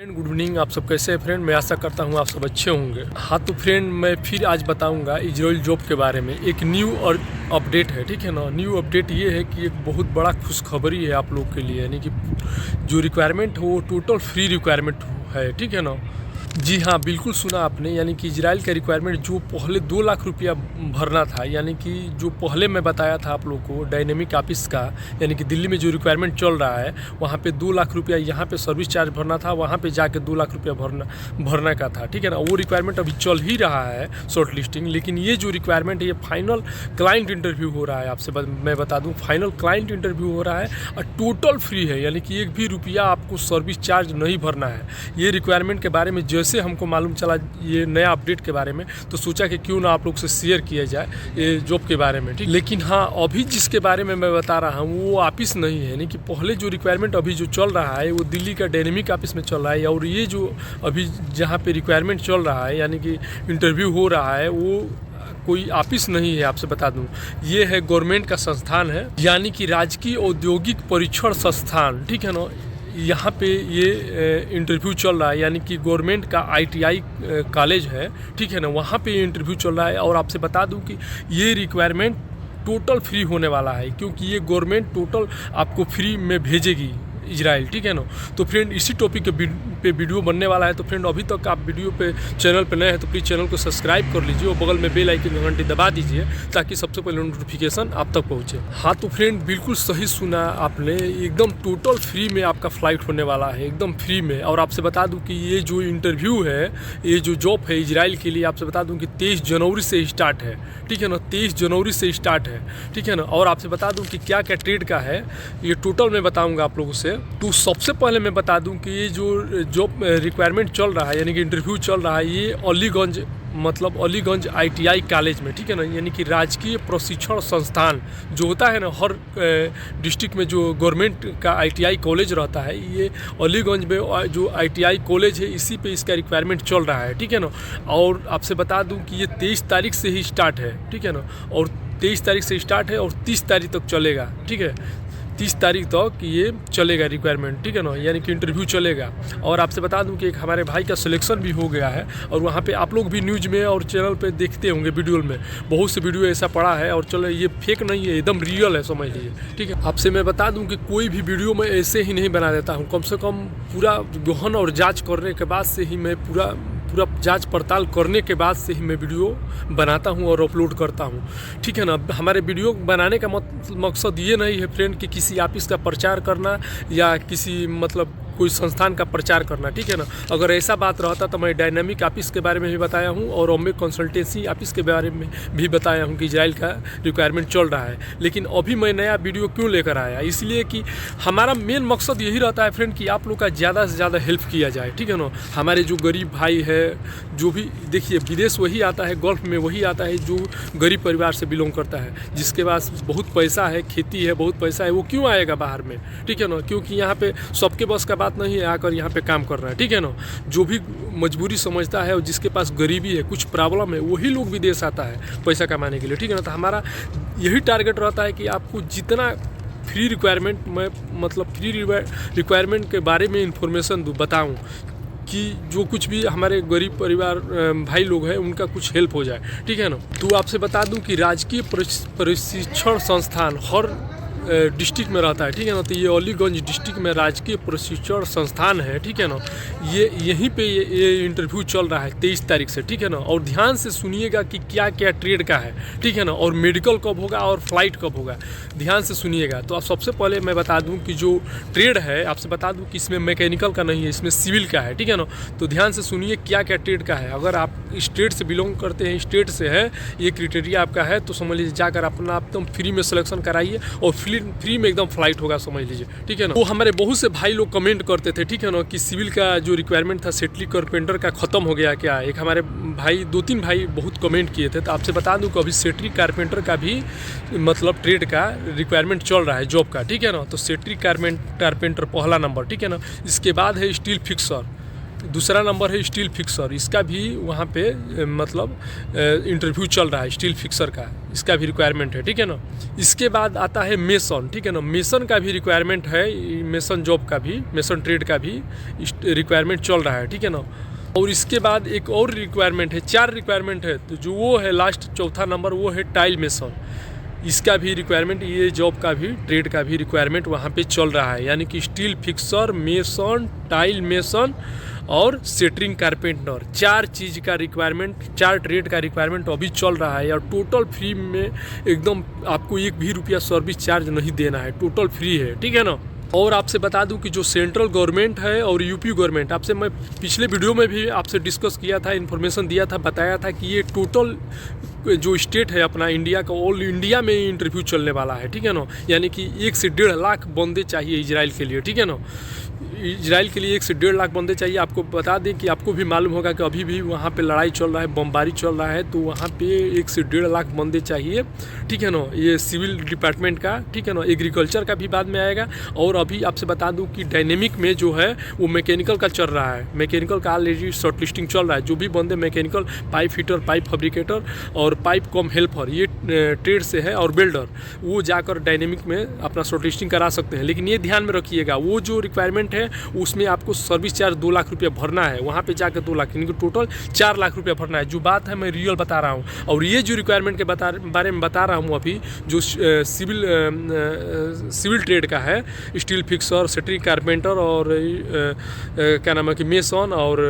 Friend good evening. आप सब कैसे हैं फ्रेंड? मैं आशा करता हूं आप सब अच्छे होंगे। हाँ तो फ्रेंड मैं फिर आज बताऊंगा इजराइल जॉब के बारे में। एक न्यू और अपडेट है, ठीक है ना। न्यू अपडेट ये है कि एक बहुत बड़ा खुशखबरी है आप लोग के लिए, यानी कि जो रिक्वायरमेंट हो वो टोटल फ्री रिक्वायरमेंट है, ठीक है ना। जी हाँ, बिल्कुल सुना आपने। यानी कि इजराइल का रिक्वायरमेंट जो पहले 2 लाख रुपया भरना था, यानी कि जो पहले मैं बताया था आप लोग को डायनेमिक ऑफिस का, यानी कि दिल्ली में जो रिक्वायरमेंट चल रहा है वहाँ पे 2 लाख रुपया यहाँ पे सर्विस चार्ज भरना था, वहाँ पे जाके 2 लाख रुपया भरना का था, ठीक है ना। वो रिक्वायरमेंट अभी चल ही रहा है शॉर्ट लिस्टिंग। लेकिन ये जो रिक्वायरमेंट है ये फाइनल क्लाइंट इंटरव्यू हो रहा है। आपसे मैं बता दूँ, फाइनल क्लाइंट इंटरव्यू हो रहा है और टोटल फ्री है, यानी कि एक भी रुपया आपको सर्विस चार्ज नहीं भरना है। ये रिक्वायरमेंट के बारे में जैसे हमको मालूम चला ये नया अपडेट के बारे में, तो सोचा कि क्यों ना आप लोग से शेयर किया जाए ये जॉब के बारे में, ठीक। लेकिन हाँ, अभी जिसके बारे में मैं बता रहा हूँ वो ऑफिस नहीं है, यानी कि पहले जो रिक्वायरमेंट अभी जो चल रहा है वो दिल्ली का डायनेमिक ऑफिस में चल रहा है। और ये जो अभी जहाँ पे रिक्वायरमेंट चल रहा है, यानी कि इंटरव्यू हो रहा है, वो कोई ऑफिस नहीं है। आपसे बता दूं, ये है गवर्नमेंट का संस्थान है, यानी कि राजकीय औद्योगिक परीक्षण संस्थान, ठीक है ना। यहाँ पे ये इंटरव्यू चल रहा है, यानी कि गवर्नमेंट का ITI कॉलेज है, ठीक है ना। वहाँ पे ये इंटरव्यू चल रहा है। और आपसे बता दूं कि ये रिक्वायरमेंट टोटल फ्री होने वाला है, क्योंकि ये गवर्नमेंट टोटल आपको फ्री में भेजेगी इजराइल, ठीक है ना। तो फ्रेंड इसी टॉपिक पे वीडियो बनने वाला है। तो फ्रेंड अभी तक आप वीडियो पे चैनल पे नए हैं तो प्लीज़ चैनल को सब्सक्राइब कर लीजिए और बगल में बेल आइकन घंटी दबा दीजिए ताकि सबसे पहले नोटिफिकेशन आप तक पहुंचे। हाँ तो फ्रेंड बिल्कुल सही सुना आपने, एकदम टोटल फ्री में आपका फ्लाइट होने वाला है, एकदम फ्री में। और आपसे बता दूँ कि ये जो इंटरव्यू है, ये जो जॉब है इजराइल के लिए, आपसे बता दूँ कि 23 जनवरी से स्टार्ट है, ठीक है ना। 23 जनवरी से स्टार्ट है, ठीक है ना। और आपसे बता दूँ कि क्या क्या ट्रेड का है ये टोटल मैं बताऊँगा आप लोगों से। तो सबसे पहले मैं बता दूं कि ये जो जॉब रिक्वायरमेंट चल रहा है, यानी कि इंटरव्यू चल रहा है, ये अलीगंज ITI कॉलेज में, ठीक है ना। यानी कि राजकीय प्रशिक्षण संस्थान जो होता है ना, हर डिस्ट्रिक्ट में जो गवर्नमेंट का ITI कॉलेज रहता है, ये अलीगंज में जो ITI कॉलेज है इसी पे इसका रिक्वायरमेंट चल रहा है, ठीक है ना। और आपसे बता दूं कि ये 23 तारीख से ही स्टार्ट है, ठीक है ना। और 23 तारीख से स्टार्ट है और 30 तारीख तक चलेगा, ठीक है। 30 तारीख तक ये चलेगा रिक्वायरमेंट, ठीक है ना, यानी कि इंटरव्यू चलेगा। और आपसे बता दूं कि एक हमारे भाई का सिलेक्शन भी हो गया है, और वहाँ पे आप लोग भी न्यूज़ में और चैनल पे देखते होंगे वीडियो में, बहुत से वीडियो ऐसा पड़ा है। और चलो ये फेक नहीं है, एकदम रियल है, समझ लीजिए, ठीक है। आपसे मैं बता दूं कि कोई भी वीडियो मैं ऐसे ही नहीं बना देता हूँ, कम से कम पूरा गहन और जाँच करने के बाद से ही मैं पूरा जांच पड़ताल करने के बाद से ही मैं वीडियो बनाता हूं और अपलोड करता हूं, ठीक है ना। हमारे वीडियो बनाने का मकसद ये नहीं है फ्रेंड कि किसी ऑफिस का प्रचार करना या किसी कोई संस्थान का प्रचार करना, ठीक है ना। अगर ऐसा बात रहता तो मैं डायनामिक ऑफिस के बारे में भी बताया हूं और ओमे कंसल्टेंसी ऑफिस के बारे में भी बताया हूं कि इजराइल का रिक्वायरमेंट चल रहा है। लेकिन अभी मैं नया वीडियो क्यों लेकर आया, इसलिए कि हमारा मेन मकसद यही रहता है फ्रेंड कि आप लोग का ज़्यादा से ज़्यादा हेल्प किया जाए, ठीक है ना। हमारे जो गरीब भाई है, जो भी देखिए विदेश वही आता है, गल्फ में वही आता है जो गरीब परिवार से बिलोंग करता है, जिसके पास बहुत पैसा है, खेती है, बहुत पैसा है, वो क्यों आएगा बाहर में, ठीक है ना। क्योंकि यहाँ पे सबके बस का बात नहीं है आकर यहाँ पे काम कर रहा है, ठीक है ना। जो भी मजबूरी समझता है और जिसके पास गरीबी है, कुछ प्रॉब्लम है, वही लोग विदेश आता है पैसा कमाने के लिए, ठीक है ना। तो हमारा यही टारगेट रहता है कि आपको जितना फ्री रिक्वायरमेंट में फ्री रिक्वायरमेंट के बारे में इंफॉर्मेशन बताऊँ कि जो कुछ भी हमारे गरीब परिवार भाई लोग हैं उनका कुछ हेल्प हो जाए, ठीक है ना। तो आपसे बता दूं कि राजकीय प्रशिक्षण संस्थान हर डिस्ट्रिक्ट में रहता है, ठीक है ना। तो ये अलीगंज डिस्ट्रिक्ट में राजकीय प्रशिक्षण संस्थान है, ठीक है ना। ये यहीं पे ये इंटरव्यू चल रहा है 23 तारीख से, ठीक है ना। और ध्यान से सुनिएगा कि क्या क्या ट्रेड का है, ठीक है ना, और मेडिकल कब होगा और फ्लाइट कब होगा, ध्यान से सुनिएगा। तो आप सबसे पहले मैं बता दूं कि जो ट्रेड है, आपसे बता दूं कि इसमें मैकेनिकल का नहीं है, इसमें सिविल का है, ठीक है ना। तो ध्यान से सुनिए क्या क्या ट्रेड का है। अगर आप स्टेट से बिलोंग करते हैं, स्टेट से है, ये क्राइटेरिया आपका है, तो समझ लीजिए जाकर अपना एकदम फ्री में सिलेक्शन कराइए और फ्री में एकदम फ्लाइट होगा, समझ लीजिए, ठीक है ना। वो हमारे बहुत से भाई लोग कमेंट करते थे, ठीक है ना, कि सिविल का जो रिक्वायरमेंट था सेटली कारपेंटर का खत्म हो गया क्या। एक हमारे भाई 2-3 भाई बहुत कमेंट किए थे। तो आपसे बता दूं कि अभी सेटली कारपेंटर का भी ट्रेड का रिक्वायरमेंट चल रहा है जॉब का, ठीक है ना। तो सेटली कारपेंटर पहला नंबर, ठीक है ना। इसके बाद है स्टील फिक्सर, दूसरा नंबर है स्टील फिक्सर, इसका भी वहाँ पे मतलब इंटरव्यू चल रहा है स्टील फिक्सर का, इसका भी रिक्वायरमेंट है, ठीक है ना। इसके बाद आता है मेसन, ठीक है ना, मेसन का भी रिक्वायरमेंट है, मेसन जॉब का भी, मेसन ट्रेड का भी रिक्वायरमेंट चल रहा है, ठीक है ना। और इसके बाद एक और रिक्वायरमेंट है, 4 रिक्वायरमेंट है, तो जो वो है लास्ट चौथा नंबर वो है टाइल मेसन, इसका भी रिक्वायरमेंट, ये जॉब का भी ट्रेड का भी रिक्वायरमेंट वहाँ पे चल रहा है। यानी कि steel fixer, mason, tile mason और सेटरिंग कारपेंटर, 4 चीज़ का रिक्वायरमेंट, 4 ट्रेड का रिक्वायरमेंट अभी चल रहा है। और टोटल फ्री में एकदम, आपको 1 भी रुपया सर्विस चार्ज नहीं देना है, टोटल फ्री है, ठीक है ना। और आपसे बता दूं कि जो सेंट्रल गवर्नमेंट है और यूपी गवर्नमेंट, आपसे मैं पिछले वीडियो में भी आपसे डिस्कस किया था, इन्फॉर्मेशन दिया था, बताया था कि ये टोटल जो स्टेट है अपना इंडिया का, ऑल इंडिया में इंटरव्यू चलने वाला है, ठीक है ना। यानी कि 1 से 1.5 लाख बंदे चाहिए इजराइल के लिए, ठीक है ना। इजराइल के लिए 1 से 1.5 लाख बंदे चाहिए। आपको बता दें कि आपको भी मालूम होगा कि अभी भी वहाँ पे लड़ाई चल रहा है, बमबारी चल रहा है, तो वहाँ पे 1 से 1.5 लाख बंदे चाहिए, ठीक है ना। ये सिविल डिपार्टमेंट का, ठीक है ना। एग्रीकल्चर का भी बाद में आएगा। और अभी आपसे बता दूं कि डायनेमिक में जो है वो मैकेनिकल का चल रहा है, मैकेनिकल का ऑलरेडी शॉर्ट लिस्टिंग चल रहा है। जो भी बंदे mechanical, pipe fitter, pipe fabricator और पाइप कम हेल्पर, ये ट्रेड से है, और बिल्डर, वो जाकर डायनेमिक में अपना शॉर्ट लिस्टिंग करा सकते हैं। लेकिन ये ध्यान में रखिएगा, वो जो रिक्वायरमेंट है उसमें आपको सर्विस चार्ज 2 लाख रुपया भरना है, वहाँ पे जाकर 2 लाख, यानी कि टोटल 4 लाख रुपया भरना है। जो बात है मैं रियल बता रहा हूँ। और ये जो रिक्वायरमेंट के बारे में बता रहा हूँ अभी, जो सिविल ट्रेड का है, स्टील फिक्सर, सेटरिंग कारपेंटर और क्या नाम है कि मेसन और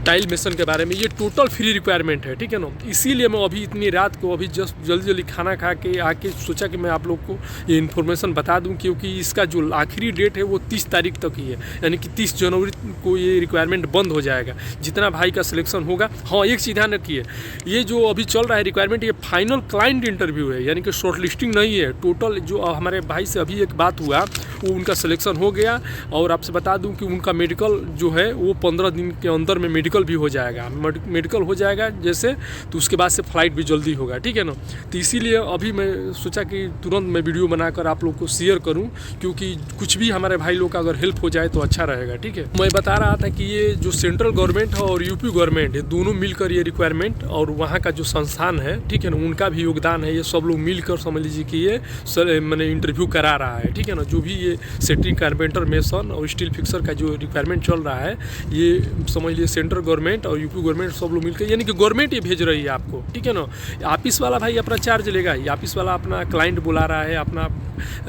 टाइल मेसन के बारे में, ये टोटल फ्री रिक्वायरमेंट है, ठीक है ना। इसीलिए मैं अभी इतनी रात को अभी जस्ट जल्दी खाना खा के आके सोचा कि मैं आप लोग को ये इन्फॉर्मेशन बता दूं, क्योंकि इसका जो आखिरी डेट है वो 30 तारीख तक ही है। यानी कि 30 जनवरी को ये रिक्वायरमेंट बंद हो जाएगा, जितना भाई का सिलेक्शन होगा। हाँ, एक चीज़ ध्यान रखिए, ये जो अभी चल रहा है रिक्वायरमेंट, ये फाइनल क्लाइंट इंटरव्यू है, यानी कि शॉर्ट लिस्टिंग नहीं है। टोटल जो हमारे भाई से अभी एक बात हुआ, वो उनका सिलेक्शन हो गया। और आपसे बता दूं कि उनका मेडिकल जो है वो 15 दिन के अंदर में मेडिकल भी हो जाएगा, मेडिकल हो जाएगा जैसे, तो उसके बाद से फ्लाइट भी जल्दी होगा, ठीक है ना। तो इसीलिए अभी मैं सोचा कि तुरंत मैं वीडियो बनाकर आप लोग को शेयर करूं, क्योंकि कुछ भी हमारे भाई लोग का अगर हेल्प हो जाए तो अच्छा रहेगा, ठीक है। मैं बता रहा था कि ये जो सेंट्रल गवर्नमेंट है और यूपी गवर्नमेंट है, दोनों मिलकर ये रिक्वायरमेंट, और वहाँ का जो संस्थान है, ठीक है ना, उनका भी योगदान है। ये सब लोग मिलकर समझ लीजिए कि ये मैंने इंटरव्यू करा रहा है, ठीक है ना। जो भी ये सेटरिंग कारपेंटर, मेसन और स्टील फिक्सर का जो रिक्वायरमेंट चल रहा है, ये समझ लीजिए सेंट्रल गवर्नमेंट और यूपी गवर्नमेंट सब लोग मिलकर, यानी कि गवर्नमेंट ये भेज रही है आपको, ठीक है ना। ऑफिस वाला भाई अपना चार्ज लेगा ही, ऑफिस वाला अपना क्लाइंट बुला रहा है, अपना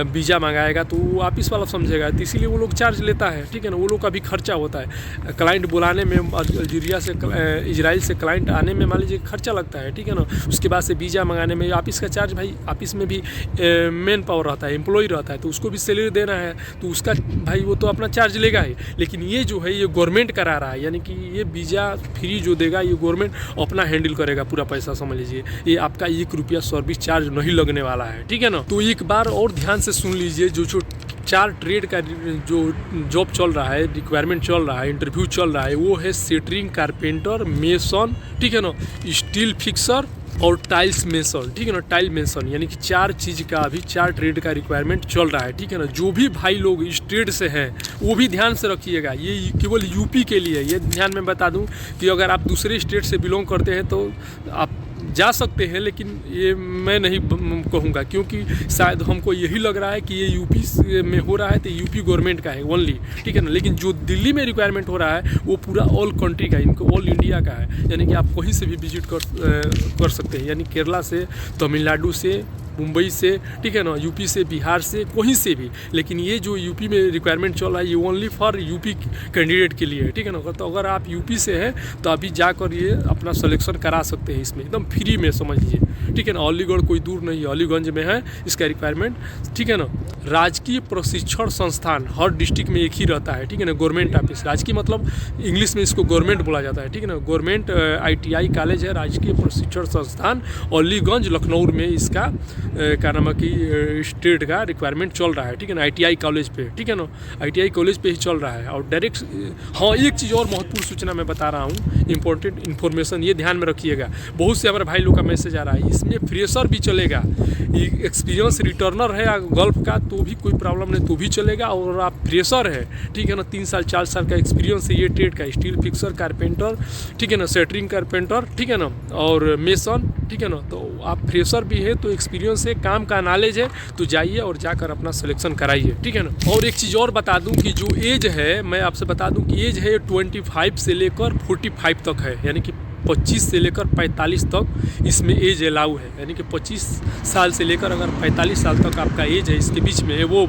वीज़ा मंगाएगा तो वो ऑफिस वाला समझेगा, तो इसीलिए वो लोग चार्ज लेता है, ठीक है ना। वो लोग का भी खर्चा होता है, क्लाइंट बुलाने में, अल्जीरिया से इजराइल से क्लाइंट आने में मान लीजिए खर्चा लगता है, ठीक है ना। उसके बाद से वीज़ा मंगाने में ऑफिस का चार्ज, भाई ऑफिस में भी मैन पावर रहता है, एम्प्लॉय रहता है, तो उसको भी सैलरी देना है, तो उसका भाई वो तो अपना चार्ज लेगा ही। लेकिन ये जो है ये गवर्नमेंट करा रहा है, यानी कि ये वीज़ा फ्री जो देगा ये गवर्नमेंट अपना हैंडल करेगा पूरा पैसा, समझ लीजिए। ये आपका 1 रुपया सर्विस चार्ज नहीं लगने वाला है, ठीक है ना। तो एक बार और ध्यान से सुन लीजिए, जो 4 ट्रेड का जो जॉब चल रहा है, रिक्वायरमेंट चल रहा है, इंटरव्यू चल रहा है, वो है सेटरिंग कारपेंटर, मेसन, ठीक है ना, स्टील फिक्सर और टाइल्स मेसन, ठीक है ना, टाइल मेसन, यानी कि 4 चीज़ का अभी 4 ट्रेड का रिक्वायरमेंट चल रहा है, ठीक है ना। जो भी भाई लोग इस ट्रेड से हैं वो भी ध्यान से रखिएगा, ये केवल यूपी के लिए। ये ध्यान में बता दूं कि अगर आप दूसरे स्टेट से बिलोंग करते हैं तो आप जा सकते हैं, लेकिन ये मैं नहीं कहूँगा, क्योंकि शायद हमको यही लग रहा है कि ये यूपी में हो रहा है तो यूपी गवर्नमेंट का है ओनली, ठीक है ना। लेकिन जो दिल्ली में रिक्वायरमेंट हो रहा है वो पूरा ऑल कंट्री का है, इनको ऑल इंडिया का है, यानी कि आप कहीं से भी विजिट कर सकते हैं, यानी केरला से, तमिलनाडु से, मुंबई से, ठीक है ना, यूपी से, बिहार से, कहीं से भी। लेकिन ये जो यूपी में रिक्वायरमेंट चल रहा है ये ओनली फॉर यूपी कैंडिडेट के लिए है, ठीक है ना। तो अगर आप यूपी से हैं तो अभी जाकर ये अपना सिलेक्शन करा सकते हैं इसमें, एकदम फ्री में, समझ लीजिए, ठीक है ना। अलीगढ़ कोई दूर नहीं है, अलीगंज में है इसका रिक्वायरमेंट, ठीक है ना। राजकीय प्रशिक्षण संस्थान हर डिस्ट्रिक्ट में एक ही रहता है, ठीक है ना। गवर्नमेंट ऑफिस, राजकीय मतलब इंग्लिश में इसको गवर्नमेंट बोला जाता है, ठीक है ना। गवर्नमेंट ITI कॉलेज है, राजकीय प्रशिक्षण संस्थान, अलीगंज लखनऊ में इसका क्या नाम है कि स्टेट का रिक्वायरमेंट चल रहा है, ठीक है ना, ITI कॉलेज पे, ठीक है ना, ITI कॉलेज पे ही चल रहा है। और डायरेक्ट हाँ, एक चीज़ और महत्वपूर्ण सूचना मैं बता रहा हूँ, इंपॉर्टेंट इन्फॉर्मेशन, ये ध्यान में रखिएगा। बहुत से हमारे भाई लोग का मैसेज आ रहा है, इसमें फ्रेशर भी चलेगा, एक्सपीरियंस रिटर्नर है या गल्फ का तो भी कोई प्रॉब्लम नहीं, तो भी चलेगा। और आप फ्रेशर है, ठीक है ना, 3 साल 4 साल का एक्सपीरियंस है ये ट्रेड का, स्टील फिक्सर, कारपेंटर, ठीक है ना, सेटरिंग कारपेंटर, ठीक है ना, और मेसन, ठीक है ना, तो आप फ्रेशर भी है तो एक्सपीरियंस है, काम का नॉलेज है, तो जाइए और जाकर अपना सिलेक्शन कराइए, ठीक है ना। और एक चीज़ और बता दूं कि जो एज है, मैं आपसे बता दूं कि एज है 25 से लेकर 45 तक है, यानी कि 25 से लेकर 45 तक इसमें एज अलाउ है, यानी कि 25 साल से लेकर अगर 45 साल तक आपका एज है, इसके बीच में है वो,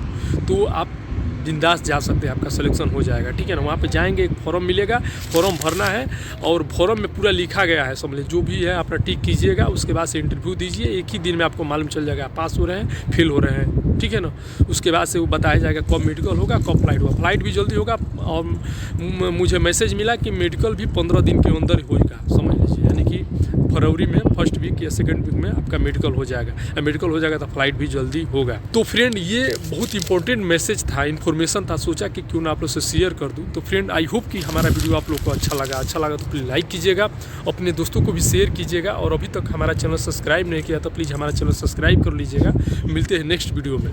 तो आप बिंदास जा सकते हैं, आपका सिलेक्शन हो जाएगा, ठीक है ना। वहाँ पे जाएंगे, एक फॉर्म मिलेगा, फॉर्म भरना है और फॉर्म में पूरा लिखा गया है, समझ लीजिए जो भी है अपना टिक कीजिएगा, उसके बाद से इंटरव्यू दीजिए, एक ही दिन में आपको मालूम चल जाएगा आप पास हो रहे हैं, फेल हो रहे हैं, ठीक है ना। उसके बाद से वो बताया जाएगा कब मेडिकल होगा, कब फ्लाइट होगा। फ्लाइट भी जल्दी होगा और मुझे मैसेज मिला कि मेडिकल भी 15 दिन के अंदर होगा, समझ लीजिए, यानी कि फरवरी में फर्स्ट वीक या सेकंड वीक में आपका मेडिकल हो जाएगा, या मेडिकल हो जाएगा तो फ्लाइट भी जल्दी होगा। तो फ्रेंड, ये बहुत इंपॉर्टेंट मैसेज था, इन्फॉर्मेशन था, सोचा कि क्यों ना आप लोग से शेयर कर दूं। तो फ्रेंड, आई होप कि हमारा वीडियो आप लोग को अच्छा लगा तो प्लीज़ लाइक कीजिएगा, अपने दोस्तों को भी शेयर कीजिएगा, और अभी तक हमारा चैनल सब्सक्राइब नहीं किया तो प्लीज़ हमारा चैनल सब्सक्राइब कर लीजिएगा। मिलते हैं नेक्स्ट वीडियो में।